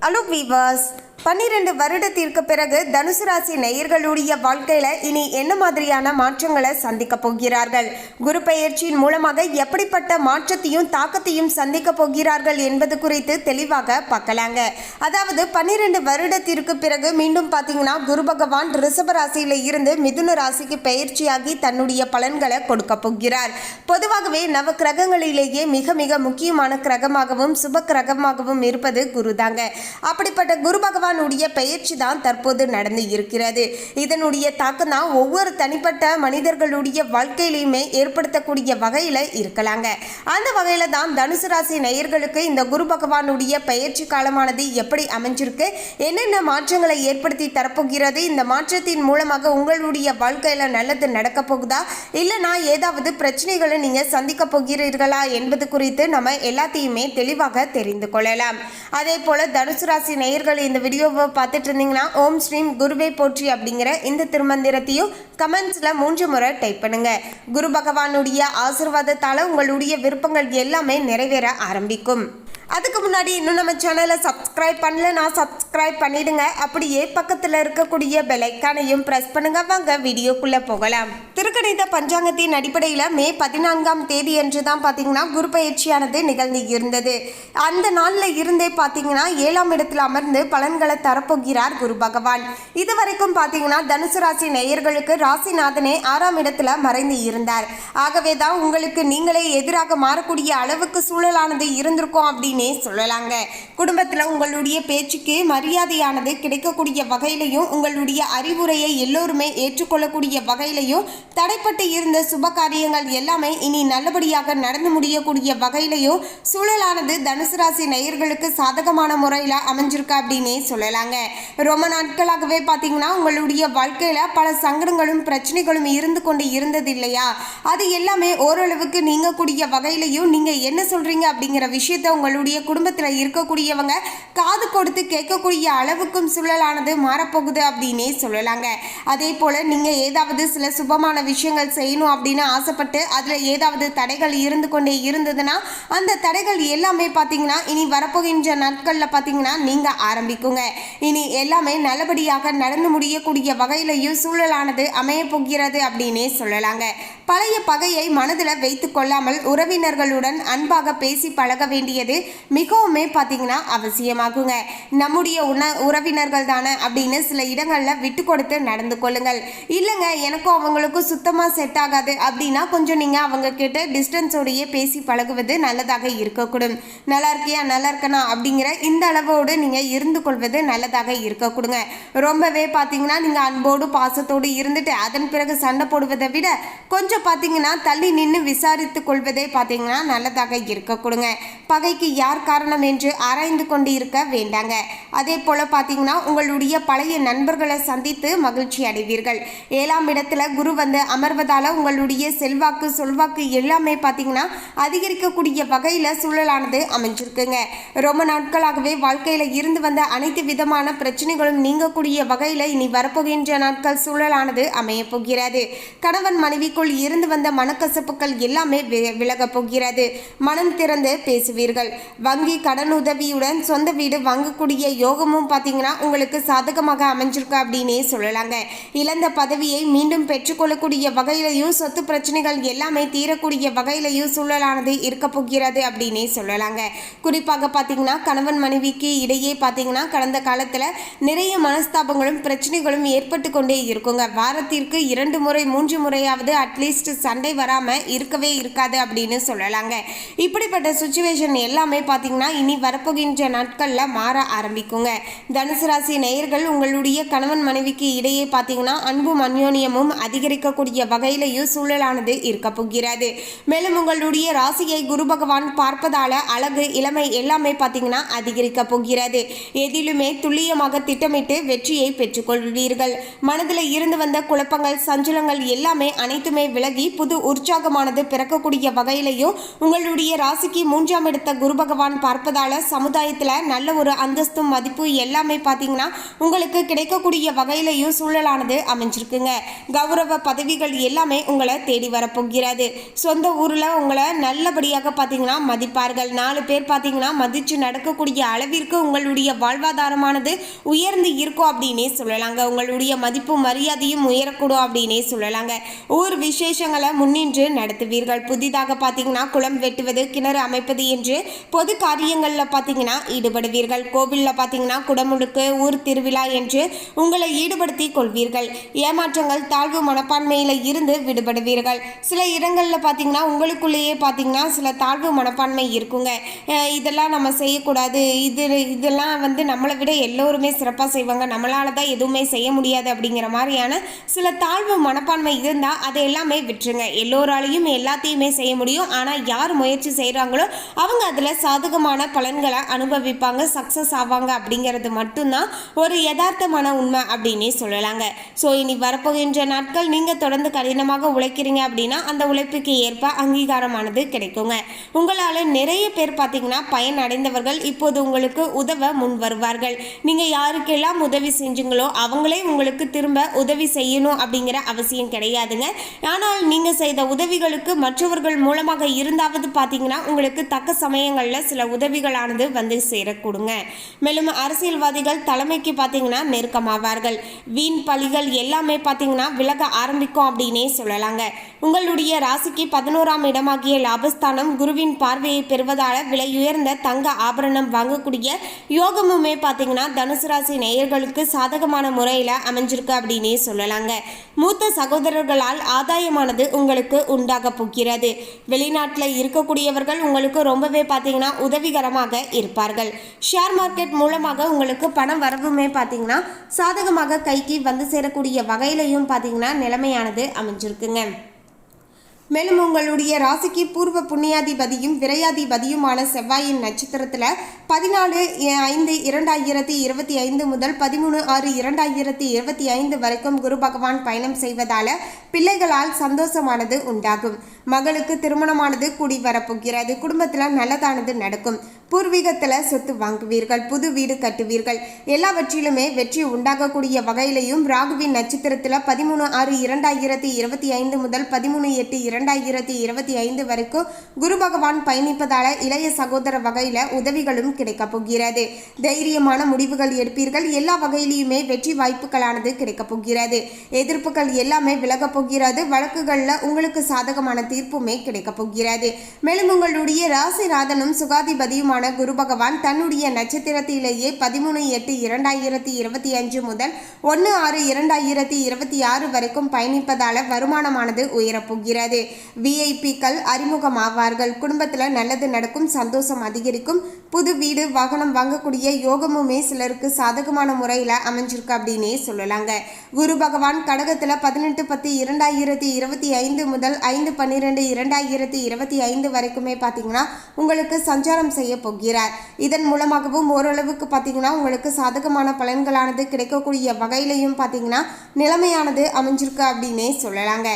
Hello viewers, 12 வருடத்திற்கு பிறகு தனுசு ராசி நேயர்களுடைய வாழ்க்கையில இனி என்ன மாதிரியான மாற்றங்களை சந்திக்க போகிறார்கள், குரு பெயர்ச்சியின் மூலமாக எப்படிப்பட்ட மாற்றத்தையும் தாக்கத்தையும் சந்திக்க போகிறார்கள் என்பது குறித்து தெளிவாக பார்க்கலாங்க. அதாவது 12 வருடத்திற்கு பிறகு மீண்டும் பார்த்தீங்கன்னா குரு பகவான் ரிஷப ராசியில இருந்து மிதுன ராசிக்கு பெயர்ச்சியாகி தன்னுடைய பலன்களை கொடுக்க போகிறார். பொதுவாகவே நவ கிரகங்களிலேயே மிக மிக முக்கியமான கிரகமாகவும் சுப கிரகமாகவும் இருப்பது குரு தாங்க. அப்படிப்பட்ட குரு பகவானுடைய பெயர்ச்சி தான் தற்போது நடந்து இருக்கிறது. இதனுடைய தாக்கம் தான் ஒவ்வொரு தனிப்பட்ட மனிதர்களுடைய வாழ்க்கையிலையுமே ஏற்படுத்தக்கூடிய வகையில இருக்கலாங்க. அந்த வகையில தான் தனுசு ராசி நேயர்களுக்கு இந்த குரு பகவானுடைய பெயர்ச்சி காலமானது எப்படி அமைஞ்சிருக்கு, என்னென்ன மாற்றங்களை ஏற்படுத்தி தரப்போகிறது, இந்த மாற்றத்தின் மூலமாக உங்களுடைய வாழ்க்கையில நல்லது நடக்க போகுதா இல்லைனா ஏதாவது பிரச்சனைகளை நீங்க சந்திக்க போகிறீர்களா என்பது குறித்து நம்ம எல்லாத்தையுமே தெளிவாக தெரிந்து கொள்ளலாம். அதே போல தனுசு ராசி நேயர்கள் இந்த வீடியோவை பார்த்துட்டு இருந்தீங்கன்னா ஓம் ஸ்ரீம் குருவே போற்றி அப்படிங்கிற இந்த திருமந்திரத்தையும் கமெண்ட்ஸ்ல 3 முறை டைப் பண்ணுங்க. குரு பகவானுடைய ஆசீர்வாதத்தால உங்களுடைய விருப்பங்கள் எல்லாமே நிறைவேற ஆரம்பிக்கும். அதுக்கு முன்னாடி இன்னும் நம்ம சேனலை சப்ஸ்கிரைப் பண்ணலன்னா சப்ஸ்கிரைப் பண்ணிடுங்க. அப்படியே பக்கத்தில் இருக்கக்கூடிய பெல் ஐக்கானையும் பிரஸ் பண்ணுங்க. வாங்க வீடியோக்குள்ள போகலாம். திருக்கணித பஞ்சாங்கத்தின் அடிப்படையில் மே 14ஆம் தேதி அன்று தான் பார்த்தீங்கன்னா குரு பயிற்சியானது நிகழ்ந்து இருந்தது. அந்த நாளில் இருந்தே பார்த்தீங்கன்னா 7ஆம் இடத்தில் அமர்ந்து பலன்களை தரப்போகிறார் குரு பகவான். இதுவரைக்கும் பார்த்தீங்கன்னா தனுசு ராசி நேயர்களுக்கு ராசிநாதனே 6ஆம் இடத்துல மறைந்து இருந்தார். ஆகவே தான் உங்களுக்கு நீங்களே எதிராக மாறக்கூடிய அளவுக்கு சூழலானது இருந்திருக்கும் அப்படின்னு சொல்லலாங்க. குடும்பத்தில் உங்களுடைய பேச்சுக்கு மரியாதையானது கிடைக்கக்கூடிய வகையிலையும் உங்களுடைய அறிவுரையை எல்லோருமே ஏற்றுக்கொள்ளக்கூடிய வகையிலையும் தடைப்பட்டு இருந்த சுப காரியங்கள் எல்லாமே இனி நல்லபடியாக நடந்து முடியக்கூடிய வகையிலையும் சூழலானது தனுசு ராசி நேயர்களுக்கு சாதகமான முறையில் அமைஞ்சிருக்கு அப்படின்னே சொல்லலாங்க. ரொம்ப நாட்களாகவே பார்த்தீங்கன்னா உங்களுடைய வாழ்க்கையில பல சங்கடங்களும் பிரச்சனைகளும் இருந்து கொண்டு இருந்தது இல்லையா, அது எல்லாமே ஓரளவுக்கு நீங்கக்கூடிய வகையிலையும் நீங்க என்ன சொல்றீங்க அப்படிங்கிற விஷயத்தை உங்களுடைய குடும்பத்தில் இருக்கக்கூடியவங்க காது கொடுத்து கேட்கக்கூடிய அளவுக்கும் சூழலானது மாறப்போகுது அப்படின்னே சொல்லலாங்க. அதே போல நீங்க ஏதாவது சில சுபமான விஷயங்கள் செய்யணும் அப்படின்னு ஆசைப்பட்டு அதுல ஏதாவது தடைகள் இருந்து கொண்டே இருந்ததுன்னா அந்த தடைகள் எல்லாமே பார்த்தீங்கன்னா இனி வரப்போகின்ற நாட்கள்ல பார்த்தீங்கன்னா நீங்க ஆரம்பிக்குங்க. இனி எல்லாமே நல்லபடியாக நடந்து முடியக்கூடிய வகையிலையும் சூழலானது அமைய போகிறது அப்படின்னே சொல்லலாங்க. பழைய பகையை மனதில் வைத்து கொள்ளாமல் உறவினர்களுடன் அன்பாக பேசி பழக வேண்டியது மிகவுமே பார்த்தீங்கன்னா அவசியமாகுங்க. நம்முடைய உறவினர்கள் தானே அப்படின்னு சில இடங்களில் விட்டு கொடுத்து நடந்து கொள்ளுங்கள். இல்லைங்க எனக்கும் அவங்களுக்கும் சுத்தமாக செட் ஆகாது அப்படின்னா கொஞ்சம் நீங்கள் அவங்க கிட்ட டிஸ்டன்ஸோடையே பேசி பழகுவது நல்லதாக இருக்கக்கூடும். நல்லா இருக்கியா நல்லா இருக்கனா அப்படிங்கிற இந்த அளவோடு நீங்கள் இருந்து கொள்வது நல்லதாக இருக்கக்கூடுங்க. ரொம்பவே பார்த்தீங்கன்னா நீங்கள் அன்போடு பாசத்தோடு இருந்துட்டு அதன் பிறகு சண்டை போடுவதை விட கொஞ்சம் பார்த்தீங்கன்னா தள்ளி நின்று விசாரித்து கொள்வதே பார்த்தீங்கன்னா நல்லதாக இருக்கக்கூடுங்க. பகைக்கு யார் காரணம் என்று ஆராய்ந்து கொண்டு இருக்க வேண்டாங்க. அதே போல பார்த்தீங்கன்னா உங்களுடைய பழைய நண்பர்களை சந்தித்து மகிழ்ச்சி அடைவீர்கள். 7ஆம் இடத்துல குரு வந்து அமர்வதால உங்களுடைய செல்வாக்கு சொல்வாக்கு எல்லாமே பார்த்தீங்கன்னா அதிகரிக்கக்கூடிய வகையில் சூழலானது அமைஞ்சிருக்குங்க. ரொம்ப நாட்களாகவே வாழ்க்கையில் இருந்து வந்த அனைத்து விதமான பிரச்சனைகளும் நீங்கக்கூடிய வகையில் இனி வரப்போகின்ற நாட்கள் சூழலானது அமைய போகிறது. கணவன் மனைவிக்குள் இருந்து வந்த மனக்கசப்புகள் எல்லாமே விலக போகிறது. மனம் திறந்து பேசுவீர்கள். வங்கி கடன் உதவியுடன் சொந்த வீடு வாங்கக்கூடிய யோகமும் பார்த்தீங்கன்னா உங்களுக்கு சாதகமாக அமைஞ்சிருக்கு அப்படின்னே சொல்லலாங்க. இழந்த பதவியை மீண்டும் பெற்றுக்கொள்ளக்கூடிய வகையிலையும் சொத்து பிரச்சனைகள் எல்லாமே தீரக்கூடிய வகையிலையும் சூழலானது இருக்க போகிறது அப்படின்னே சொல்லலாங்க. குறிப்பாக பார்த்தீங்கன்னா கணவன் மனைவிக்கு இடையே பார்த்தீங்கன்னா கடந்த காலத்தில் நிறைய மனஸ்தாபங்களும் பிரச்சனைகளும் ஏற்பட்டு கொண்டே இருக்குங்க. வாரத்திற்கு 2 முறை 3 முறையாவது அட்லீஸ்ட் சண்டை வராமல் இருக்கவே இருக்காது அப்படின்னு சொல்லலாங்க. இப்படிப்பட்ட சுச்சுவேஷன் எல்லாமே பார்த்தீங்கன்னா இனி வரப்போகின்ற நாட்களில் மாற ஆரம்பிக்குங்க. தனுசு ராசி நேயர்கள் உங்களுடைய கணவன் மனைவிக்கு இடையே பார்த்தீங்கன்னா அன்பும் அந்யோன்யமும் அதிகரிக்கக்கூடிய வகையிலையும் சூழலானது இருக்க போகிறது. மேலும் உங்களுடைய ராசியை குரு பகவான் பார்ப்பதால அழகு இளமை எல்லாமே பார்த்தீங்கன்னா அதிகரிக்க போகிறது. எதிலுமே துல்லியமாக திட்டமிட்டு வெற்றியை பெற்றுக்கொள்வீர்கள். மனதில் இருந்து வந்த குழப்பங்கள் சஞ்சலங்கள் எல்லாமே அனைத்துமே விலகி புது உற்சாகமானது பிறக்கக்கூடிய வகையிலையும் உங்களுடைய ராசிக்கு 3ஆம் இடத்த குரு பகவான் பார்ப்பதால சமுதாயத்தில் நல்ல ஒரு அந்தஸ்தும் மதிப்பு எல்லாமே பார்த்தீங்கன்னா உங்களுக்கு கிடைக்கக்கூடிய வகையிலையும் சூழலானது அமைஞ்சிருக்குங்க. கௌரவ பதவிகள் எல்லாமே உங்களை தேடி வரப்போகிறது. சொந்த ஊரில் உங்களை நல்லபடியாக பார்த்தீங்கன்னா மதிப்பார்கள். 4 பேர் பார்த்தீங்கன்னா மதித்து நடக்கக்கூடிய அளவிற்கு உங்களுடைய வாழ்வாதாரமானது உயர்ந்து இருக்கும் அப்படின்னே சொல்லலாங்க. உங்களுடைய மதிப்பு மரியாதையும் உயரக்கூடும் அப்படின்னே சொல்லலாங்க. ஊர் விசேஷங்களை முன்னின்று நடத்துவீர்கள். புதிதாக பார்த்தீங்கன்னா குளம் வெட்டுவது, கிணறு அமைப்பது என்று பொது காரியங்களில் பார்த்தீங்கன்னா ஈடுபடுவீர்கள். கோவிலில் பார்த்தீங்கன்னா குடமுழுக்கு, ஊர் திருவிழா என்று உங்களை ஈடுபடுத்தி கொள்வீர்கள். ஏமாற்றங்கள், தாழ்வு மனப்பான்மையில் இருந்து விடுபடுவீர்கள். சில இடங்களில் பார்த்தீங்கன்னா உங்களுக்குள்ளேயே பார்த்தீங்கன்னா சில தாழ்வு மனப்பான்மை இருக்குங்க. இதெல்லாம் நம்ம செய்யக்கூடாது, இதெல்லாம் நம்மளை விட எல்லோருமே சிறப்பாக செய்வாங்க, நம்மளால தான் எதுவுமே செய்ய முடியாது அப்படிங்கிற மாதிரியான சில தாழ்வு மனப்பான்மை இருந்தால் அதை எல்லாமே விட்டுருங்க. எல்லோராலையும் எல்லாத்தையுமே செய்ய முடியும். ஆனால் யார் முயற்சி செய்கிறாங்களோ அவங்க அதில் சாதகமான பலன்களை அனுபவிப்பாங்க, சக்ஸஸ் ஆவாங்க அப்படிங்கிறது மட்டும்தான் ஒரு யதார்த்தமான உண்மை அப்படின்னே சொல்லலாங்க. ஸோ இனி வரப்போகின்ற நாட்கள் நீங்கள் தொடர்ந்து கடினமாக உழைக்கிறீங்க அப்படின்னா அந்த உழைப்புக்கு ஏற்ப அங்கீகாரமானது கிடைக்குங்க. உங்களால் நிறைய பேர் பார்த்தீங்கன்னா பயன் அடைந்தவர்கள் இப்போது உங்களுக்கு உதவ முன் வருவார்கள். நீங்கள் யாருக்கெல்லாம் உதவி செஞ்சீங்களோ அவங்களே உங்களுக்கு திரும்ப உதவி செய்யணும் அப்படிங்கிற அவசியம் கிடையாதுங்க. ஆனால் நீங்கள் செய்த உதவிகளுக்கு மற்றவர்கள் மூலமாக இருந்தாவது பார்த்தீங்கன்னா உங்களுக்கு தக்க சமயங்களில் சில உதவிகளானது வந்து சேரக்கூடுங்க. மேலும் அரசியல்வாதிகள் தலைமைக்கு பார்த்தீங்கன்னா நெருக்கமாவார்கள். வீண் பழிகள் எல்லாமே பார்த்தீங்கன்னா விலக ஆரம்பிக்கும் அப்படின்னே சொல்லலாங்க. உங்களுடைய ராசிக்கு 11ஆம் இடமாகிய லாபஸ்தானம் குருவின் பார்வையை பெறுவதால விலையுயர்ந்த தங்க ஆபரணம் வாங்கக்கூடிய யோகமுமே பார்த்தீங்கன்னா தனுசு ராசி நேயர்களுக்கு சாதகமான முறையில் அமைஞ்சிருக்கு அப்படின்னே சொல்லலாங்க. மூத்த சகோதரர்களால் ஆதாயமானது உங்களுக்கு உண்டாக போகிறது. வெளிநாட்டில் இருக்கக்கூடியவர்கள் உங்களுக்கு ரொம்பவே பார்த்தீங்கன்னா உதவிகரமாக இருப்பார்கள். ஷேர் மார்க்கெட் மூலமாக உங்களுக்கு பண வரவுமே பார்த்தீங்கன்னா சாதகமாக கைக்கு வந்து சேரக்கூடிய வகையிலையும் பார்த்தீங்கன்னா நிலைமையானது அமைஞ்சிருக்குங்க. மேலும் உங்களுடைய ராசிக்கு பூர்வ புண்ணியாதிபதியும் விரையாதிபதியுமான செவ்வாயின் நட்சத்திரத்தில் 14/5/2025 முதல் 13/6/2025 வரைக்கும் குரு பகவான் பயணம் செய்வதால பிள்ளைகளால் சந்தோஷமானது உண்டாகும். மகளுக்கு திருமணமானது கூடி வரப்போகிறது. குடும்பத்தில் நல்லதானது நடக்கும். பூர்வீகத்தில் சொத்து வாங்குவீர்கள். புது வீடு கட்டுவீர்கள். எல்லாவற்றிலுமே வெற்றி உண்டாகக்கூடிய வகையிலையும் ராகுவின் நட்சத்திரத்தில் 13/6/2025 முதல் 13/8/2025 வரைக்கும் குரு பகவான் பயணிப்பதால இளைய சகோதர வகையில் உதவிகளும் கிடைக்கப் போகிறது. தைரியமான முடிவுகள் எடுப்பீர்கள். எல்லா வகையிலுமே வெற்றி வாய்ப்புகளானது கிடைக்கப் போகிறது. எதிர்ப்புகள் எல்லாமே விலகப் போகிறது. வழக்குகளில் உங்களுக்கு சாதகமான தீர்ப்புமே கிடைக்கப் போகிறது. மேலும் உங்களுடைய ராசிநாதனும் சுகாதிபதியுமான குரு பகவான் தன்னுடைய நட்சத்திரத்திலேயே 13/8/2025 முதல் 1/6/2026 வரைக்கும் பயணிப்பதால வருமானமானது உயரப்போகிறது. விஐபிக்கள் அறிமுகமாவார்கள். குடும்பத்தில் நல்லது நடக்கும். சந்தோஷம் அதிகரிக்கும். புது வீடு வாகனம் வாங்கக்கூடிய யோகமுமே சிலருக்கு சாதகமான முறையில் அமைஞ்சிருக்கு அப்படின்னே சொல்லலாங்க. குரு பகவான் கடகத்தில் 18/10/2025 முதல் 5/12/2025 வரைக்குமே பார்த்தீங்கன்னா உங்களுக்கு சஞ்சாரம் செய்ய போகிறார். இதன் மூலமாகவும் ஓரளவுக்கு பார்த்தீங்கன்னா உங்களுக்கு சாதகமான பலன்களானது கிடைக்கக்கூடிய வகையிலையும் பார்த்தீங்கன்னா நிலைமையானது அமைஞ்சிருக்கு அப்படின்னே சொல்லலாங்க.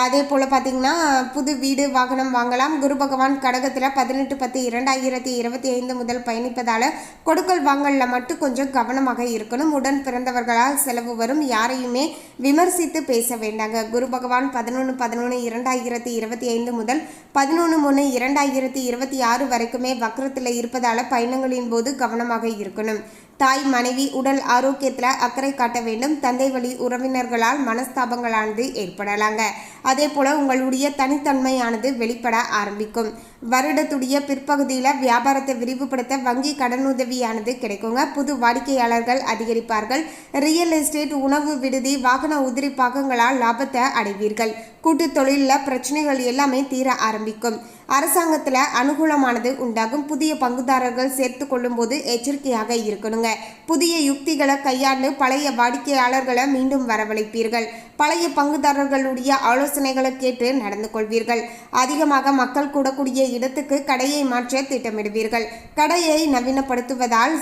அதே போல் பார்த்தீங்கன்னா புது வீடு வாகனம் வாங்கலாம். குரு பகவான் கடகத்தில் 18/10/2025 முதல் பயணிப்பதால் கொடுக்கல் வாங்கலில் மட்டும் கொஞ்சம் கவனமாக இருக்கணும். உடன் பிறந்தவர்களால் செலவு வரும். யாரையுமே விமர்சித்து பேச வேண்டாங்க. குரு பகவான் 11/11/2025 முதல் 11/3/2026 வரைக்குமே வக்ரத்தில் இருப்பதால் பயணங்களின் போது கவனமாக இருக்கணும். தாய் மனைவி உடல் ஆரோக்கியத்தில் அக்கறை காட்ட வேண்டும். தந்தை வழி உறவினர்களால் மனஸ்தாபங்களானது ஏற்படலாங்க. அதே போல் உங்களுடைய தனித்தன்மையானது வெளிப்பட ஆரம்பிக்கும். வருடத்துடைய பிற்பகுதியில் வியாபாரத்தை விரிவுபடுத்த வங்கி கடனுதவியானது கிடைக்குங்க. புது வாடிக்கையாளர்கள் அதிகரிப்பார்கள். ரியல் எஸ்டேட், உணவு விடுதி, வாகன உதிரி பாகங்களால் லாபத்தை அடைவீர்கள். கூட்டு தொழிலில் பிரச்சனைகள் எல்லாமே தீர ஆரம்பிக்கும். அரசாங்கத்தில் அனுகூலமானது உண்டாகும். புதிய பங்குதாரர்கள் சேர்த்து கொள்ளும் போது எச்சரிக்கையாக இருக்கணுங்க. புதிய யுக்திகளை கையாண்டு பழைய வாடிக்கையாளர்களை மீண்டும் வரவழைப்பீர்கள். பழைய பங்குதாரர்களுடைய ஆலோசனைகளை கேட்டு நடந்து கொள்வீர்கள். அதிகமாக மக்கள் கூடக்கூடிய இடத்துக்கு கடையை மாற்ற திட்டமிடுவீர்கள். கடையை நவீனப்படுத்துவதால்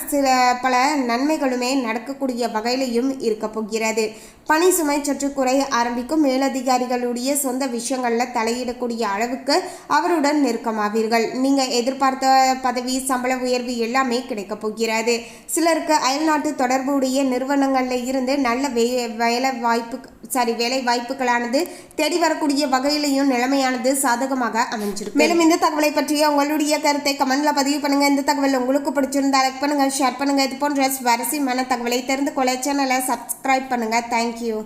பல நன்மைகளுமே நடக்கக்கூடிய வகையிலையும் இருக்க போகிறது. பணி சுமை சற்று குறைய ஆரம்பிக்கும். மேலதிகாரிகளுடைய சொந்த விஷயங்களில் தலையிடக்கூடிய அளவுக்கு அவருடன் நெருக்கமாவீர்கள். நீங்கள் எதிர்பார்த்த பதவி, சம்பள உயர்வு எல்லாமே கிடைக்க போகிறது. சிலருக்கு அயல்நாட்டு தொடர்புடைய நிறுவனங்களில் இருந்து நல்ல வேலை வாய்ப்புகளானது தேடி வரக்கூடிய வகையிலையும் நிலைமையானது சாதகமாக அமைஞ்சிருக்கு. மேலும் இந்த தகவலை பற்றிய உங்களுடைய கருத்தை கமெண்ட்ல பதிவு பண்ணுங்க. இந்த தகவல் உங்களுக்கு பிடிச்சிருந்தா லைக் பண்ணுங்க, ஷேர் பண்ணுங்க. இது போன்ற சுவாரஸ்யமான தகவலை தெரிந்து கொள்ள சேனலை சப்ஸ்கிரைப் பண்ணுங்க. தேங்க்யூ.